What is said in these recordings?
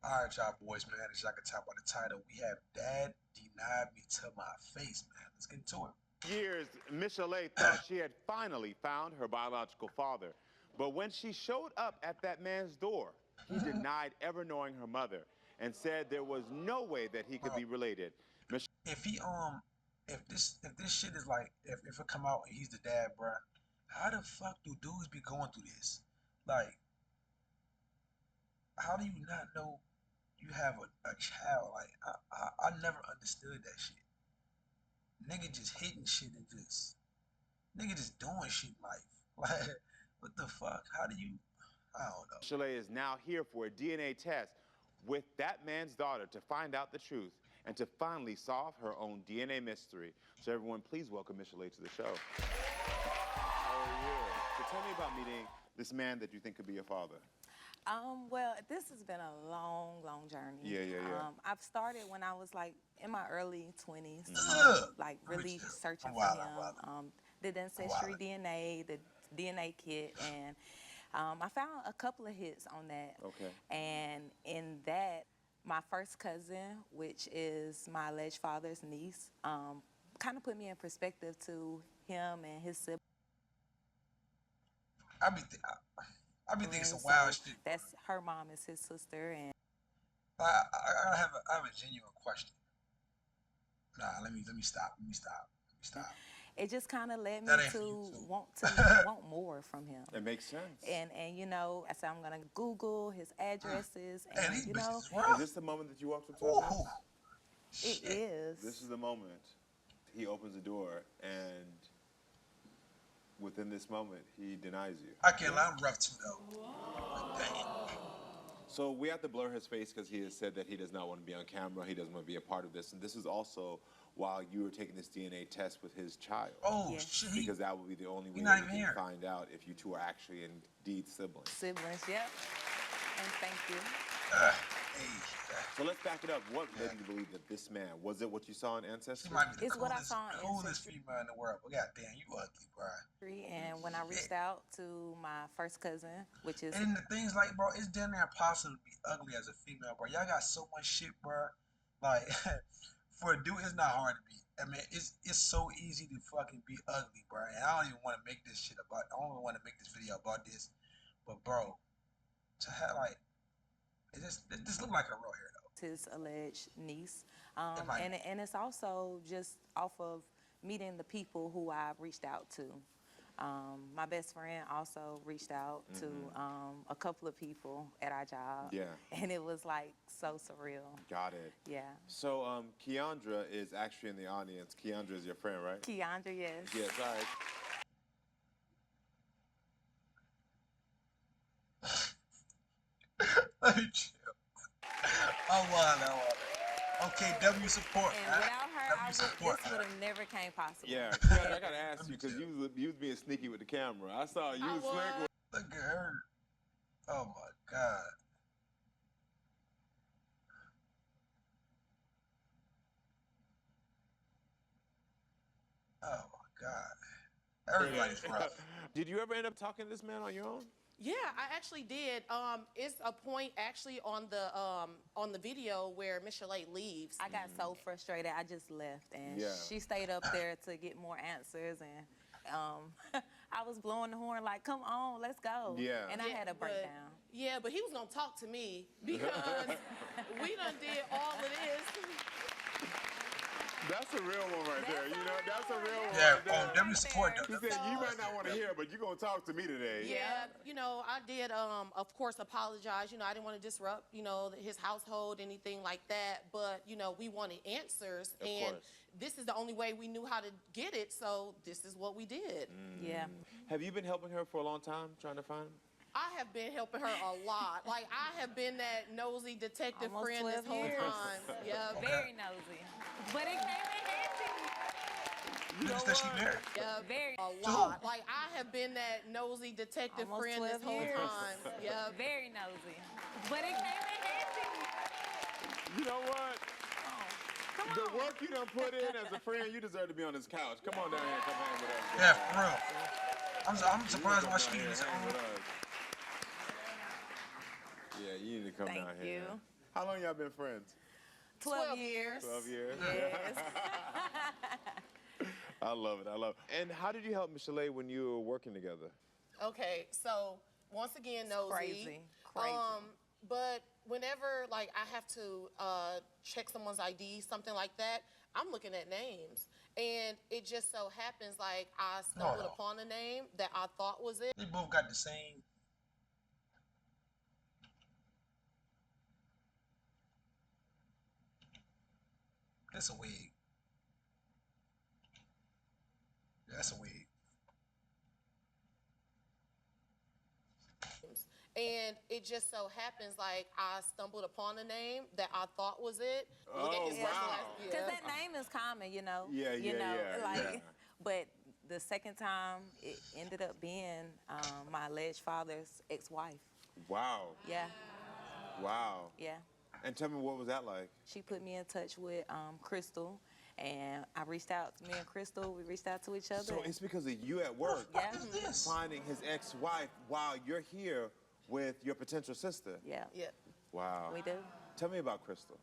All right, y'all boys, man. As y'all can tell by the title, we have Dad Denied Me to My Face, man. Let's get into it. Years, Michelet thought she had finally found her biological father. But when she showed up at that man's door, he denied ever knowing her mother and said there was no way that he could be related. If he if this shit is like if it come out and he's the dad, bruh, how the fuck do dudes be going through this? Like, how do you not know you have a child? Like, I never understood that shit. Nigga just hitting shit and just nigga just doing shit in life. Like, what the fuck? How do you? I don't know. Michelet is now here for a DNA test with that man's daughter to find out the truth and to finally solve her own DNA mystery. So everyone, please welcome Michelet to the show. How are you? So tell me about meeting this man that you think could be your father. Well, this has been a long, long journey. Yeah. I've started when I was like in my early 20s, like really searching for him. Did the ancestry DNA, the DNA kit, and I found a couple of hits on that. Okay. And in that, my first cousin, which is my alleged father's niece, kind of put me in perspective to him and his siblings. I be thinking some wild shit. That's her mom is his sister, and I have a genuine question. Nah, let me stop. it just kind of led me to want more from him. It makes sense. And you know, I said I'm gonna Google his addresses, and these you know, is this the moment that you walked into his house? it is. This is the moment. He opens the door, and within this moment, he denies you. I can't lie, I'm rough too though. Dang. So we have to blur his face because he has said that he does not want to be on camera. He doesn't want to be a part of this. And this is also while you were taking this DNA test with his child. Oh, shit. Because that will be the only way that we can find out if you two are actually indeed siblings. Siblings, yep. And thank you. So let's back it up. What led you to believe that this man, was it what you saw in Ancestry? It's what I saw in coolest female in the world. But goddamn, you ugly, bro. And when I reached out to my first cousin, which is... And the things like, bro, it's damn near impossible to be ugly as a female, bro. Y'all got so much shit, bro. Like, for a dude, it's not hard to be. I mean, it's so easy to fucking be ugly, bro. And I don't even want to make this shit about, I don't even want to make this video about this. But, bro, to have, like, it just look like a real hair, though. His alleged niece. And it's also just off of meeting the people who I've reached out to. My best friend also reached out to a couple of people at our job. Yeah. And it was like so surreal. Got it. Yeah. So Keandra is actually in the audience. Keandra is your friend, right? Keandra, yes. Yes, all right. Let me chill. I want. Okay, W support. And without her, this would have never came possible. Yeah, I gotta ask you because you was being sneaky with the camera. I saw you was slick. Look at her. Oh my God. Oh my God. Everybody's rough. Did you ever end up talking to this man on your own? Yeah, I actually did. It's a point actually on the video where Michelet leaves. I got so frustrated, I just left, and she stayed up there to get more answers, and I was blowing the horn like, "Come on, let's go." Yeah. And I had a breakdown. Yeah, but he was gonna talk to me because we done did all of this. That's a real one right there. You know, that's a real one. Yeah, right there. W support. He said, you might not want to hear, but you're going to talk to me today. Yeah, you know, I did, of course, apologize. You know, I didn't want to disrupt, you know, his household, anything like that. But, you know, we wanted answers. And this is the only way we knew how to get it. So this is what we did. Yeah. Have you been helping her for a long time, trying to find him? I have been helping her a lot. Like, I have been that nosy detective friend this whole time. Yeah, very nosy. But it came in handy. You know that she married? Yeah, very a lot. Like, I have been that nosy detective friend this whole time. Yeah, very nosy. But it came in handy. You know what? The work you done put in as a friend, you deserve to be on this couch. Come on down here, come hang with us. Yeah, for real. I'm surprised why she even Yeah, you need to come down here. Thank you. How long y'all been friends? 12 years. 12 years? Yes. I love it. I love it. And how did you help Michelet when you were working together? Okay, so once again, nosy. Crazy. Crazy. But whenever like I have to check someone's ID, something like that, I'm looking at names, and it just so happens like I stumbled upon a name that I thought was it. They both got the same. That's a wig. That's a wig. And it just so happens like I stumbled upon a name that I thought was it. Look at Oh, his wow. first and last- Because that name is common, you know. Yeah, you yeah, know, yeah, like, yeah. But the second time, it ended up being my alleged father's ex-wife. Wow. Yeah, Wow. yeah. And tell me, what was that like? She put me in touch with Crystal, and I reached out. Me and Crystal, we reached out to each other. So it's because of you at work Yeah. What is this? finding his ex-wife while you're here with your potential sister. Yeah, Yeah. Wow. we do. Tell me about Crystal.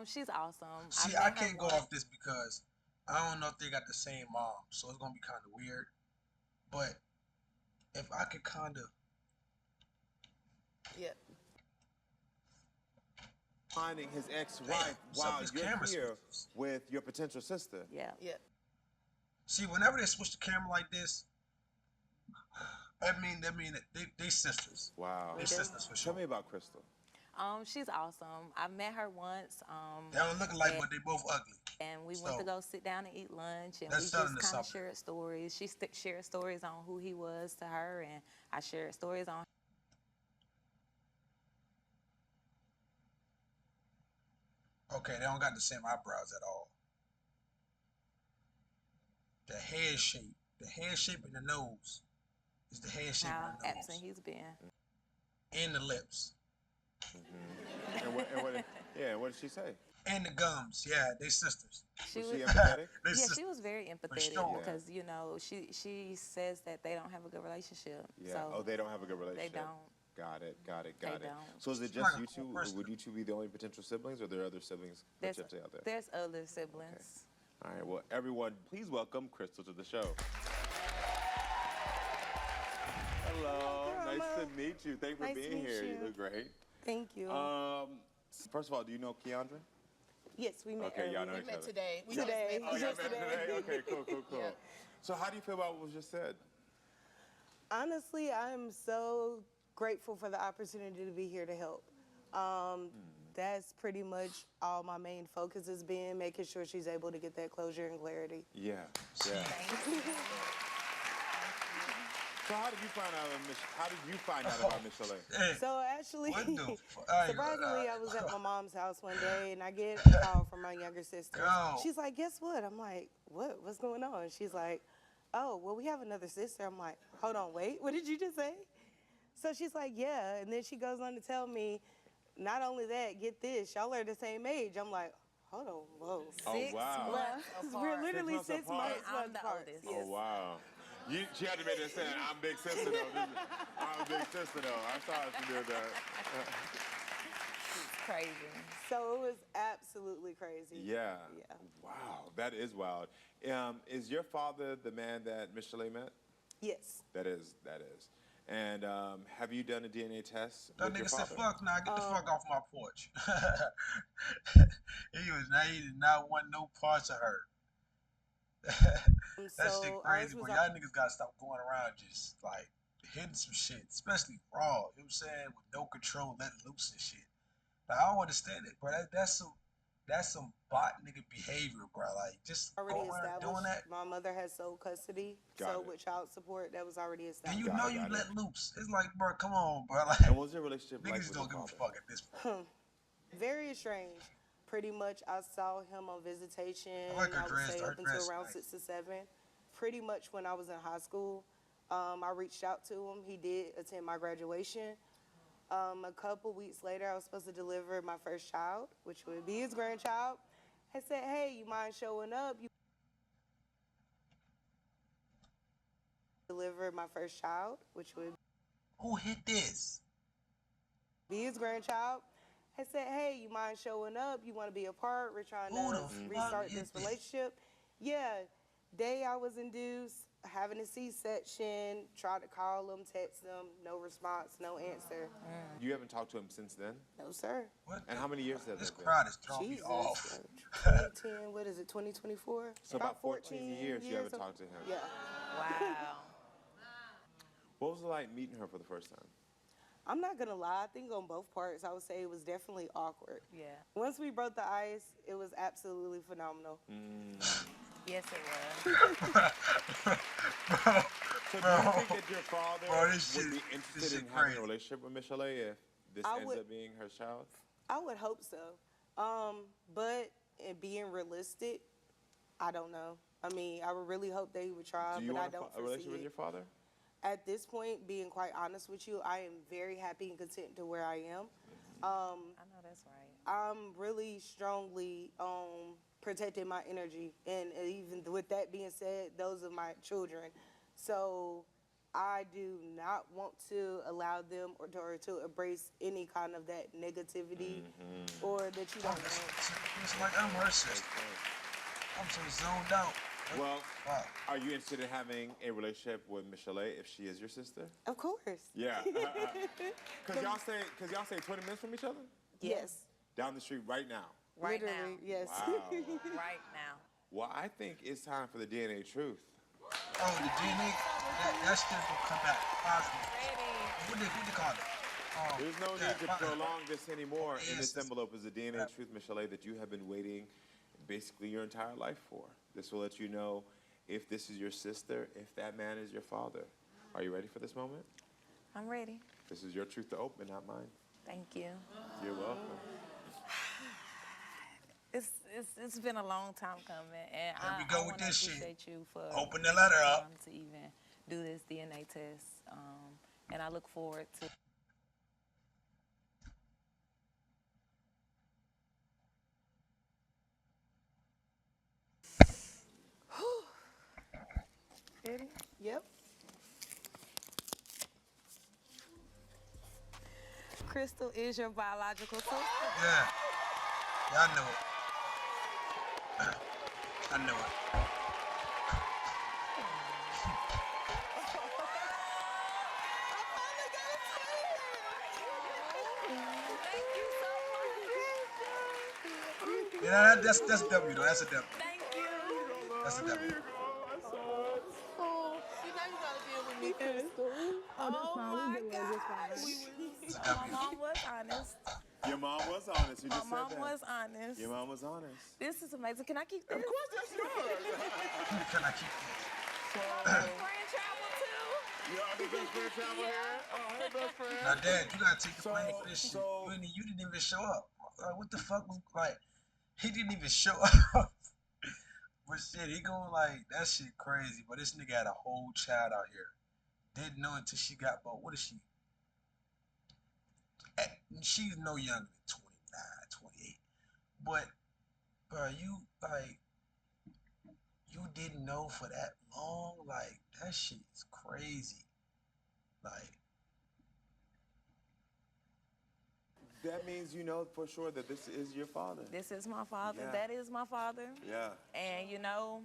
She's awesome. See, met I her can't go once. off this because I don't know if they got the same mom, so it's gonna be kind of weird. But if I could kind of, Yeah. Finding his ex-wife what's up, while this you're camera here switches? with your potential sister. Yeah. Yeah. see, whenever they switch the camera like this, that mean they sisters. Wow. They do. sisters for sure. Tell me about Crystal. She's awesome. I met her once. They don't look alike, and- but they both ugly. And we went So, to go sit down and eat lunch, and we that's just telling kind us of something. shared stories. She shared stories on who he was to her, and I shared stories on. Okay, they don't got the same eyebrows at all. The head shape and the nose is the head shape How and the nose, absent he's been. and the lips, And what did she say? and the gums. Yeah, they sisters. She Was was, she empathetic? They yeah, sisters. she was very empathetic sure. because you know she says that they don't have a good relationship. Yeah. So Oh, they don't have a good relationship. they don't. Got it. Got it. They Got it. don't. So is it She's just like a you cool two? person. Would you two be the only potential siblings, or are there other siblings that There's you have to out there? there's other siblings. All right. Well, everyone, please welcome Crystal to the show. Hello. Nice to meet you. Thanks for Nice to being meet here. You you. look great. Thank you. First of all, do you know Keandra? yes, we met Okay, y'all earlier. know We each met other. today. We Today. just met y'all Just met today. Okay, cool. Yeah. So how do you feel about what was just said? Honestly, I'm so grateful for the opportunity to be here to help. That's pretty much all my main focus has been, making sure she's able to get that closure and clarity. Yeah. Yeah. So how did you find out about Michelet? Hey, So actually, what the fuck? surprisingly, I was at my mom's house one day and I get a call from my younger sister. Go. She's like, guess what? I'm like, what? What's going on? She's like, oh, well, we have another sister. I'm like, hold on, wait, what did you just say? So she's like, yeah. And then she goes on to tell me, not only that, get this, y'all are the same age. I'm like, hold on, whoa. Oh, 6 wow. months We're apart. literally 6 months 6 apart. months I'm the apart. oldest. Yes. Oh, wow. She had to make that saying, I'm big sister though. I'm big sister though. I saw she did that. It's crazy. So it was absolutely crazy. Yeah. Yeah. Wow, that is wild. Is your father the man that Michelet met? Yes. That is. And have you done a DNA test That with your nigga said, father? "Fuck, nah, get the fuck off my porch." He did not want no parts of her. That So shit ours crazy, was but y'all niggas gotta stop going around just like hitting some shit, especially raw. You know what I'm saying? With no control, letting loose and shit. Like, I don't understand it, bro. That's some bot nigga behavior, bro. Like, just already go around doing established. that. My mother has sole custody, Got so it. with child support, that was already And established. you Got know it, you got let it. loose. It's like, bro, come on, bro. Like, And what was your relationship like niggas with don't your give a father? fuck at this point. Very strange. Pretty much, I saw him on visitation. I like her would dress. say Her up until dress around nice. 6 or 7. Pretty much when I was in high school, I reached out to him. He did attend my graduation. A couple weeks later, I was supposed to deliver my first child, which would be his grandchild. I said, hey, you mind showing up? You deliver my first child, which would Who hit this? be his grandchild. had said, hey, you mind showing up? You want to be a part? We're trying Who to the fuck restart is this this? relationship. Yeah, day I was induced, having a C-section, tried to call him, text him, no response, no answer. You haven't talked to him since then? No, sir. What And the how many years fuck? has This that been? crowd is throwing me Jesus. off. 2010, what is it, 2024? So about 14 years you haven't talked to him. Yeah. Wow. What was it like meeting her for the first time? I'm not gonna lie, I think on both parts, I would say it was definitely awkward. Yeah. Once we broke the ice, it was absolutely phenomenal. Yes, it was. So do you think that your father Bro, this would shit- be this interested shit in having crazy. a relationship with Miss Chalet if this I ends would- up being her child? I would hope so. But in being realistic, I don't know. I mean, I would really hope that he would try, Do you but I want don't a foresee relationship with it. your father? At this point, being quite honest with you, I am very happy and content to where I am. I know that's right. I'm really strongly protecting my energy, and even with that being said, those are my children. So I do not want to allow them or to embrace any kind of that negativity or that you don't want. It's like I'm her sister. I'm so zoned out. Well, Wow. are you interested in having a relationship with Miss Chalet if she is your sister? Of course. Yeah. Cause y'all say 20 minutes from each other? Yes. Down the street right now. Right Literally, now. yes. Wow. Right now. Well, I think it's time for the DNA truth. Oh, the DNA, that shit gonna come back positive. Ready. What they call it? There's no yeah, need to positive. prolong this anymore. In this Yes. envelope is the DNA truth, Miss Chalet, that you have been waiting basically your entire life for. This will let you know if this is your sister, if that man is your father. Are you ready for this moment? I'm ready. This is your truth to open, not mine. Thank you. You're welcome. It's been a long time coming, and Here we I go with wanna this shit. appreciate you for Open the letter up. to even do this DNA test, and I look forward to. Ready? Yep. Crystal is your biological sister. Yeah. Yeah, I knew it. I knew it. Thank you so much. Yeah, that's W though. That's a W. Thank you. That's a W. You know you gotta deal with me, Crystal. Oh my gosh. It's a My W. mom was honest. Your mom was honest. You My just said mom that. was honest. Your mom was honest. This is amazing. Can I keep this? Of course, that's yours. Can I keep this? Friend travel too. You are the best friend travel here. Oh, hey, best friend. Now, Dad, you gotta take the blame for this shit. so- You didn't even show up. What the fuck was like? He didn't even show up. But shit, he going like that shit crazy. But this nigga had a whole child out here. Didn't know until she got about what is she? She's no younger than 29, 28. But bro, you like you didn't know for that long? Like that shit is crazy. Like That means you know for sure that this is your father. This is my father. Yeah. That is my father. Yeah. And you know,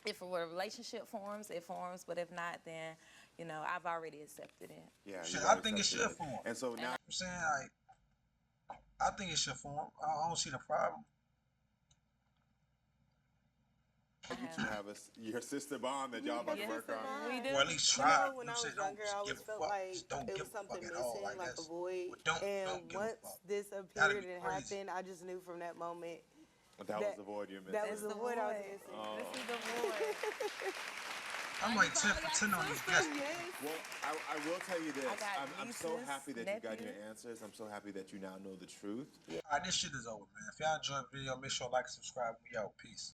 if a relationship forms, it forms. But if not, then you know, I've already accepted it. Yeah. shit, you I already think it accepted should form. And so now, I'm saying like I think it should form. I don't see the problem. you two have your sister bond that y'all about to Yes, work on. We do. Or at least You try. know, when I was younger, I always felt like it was something missing, like a void. And once this appeared and happened, I just knew from that moment That was the void you're missing. that was the void I was missing. This is the void. I'm like 10 for 10 on these guests. Well, I will tell you this. I got I'm so nieces, happy that you got your nephews. answers. I'm so happy that you now know the truth. Alright, this shit is over, man. If y'all enjoyed the video, make sure to like and subscribe. We out. Peace.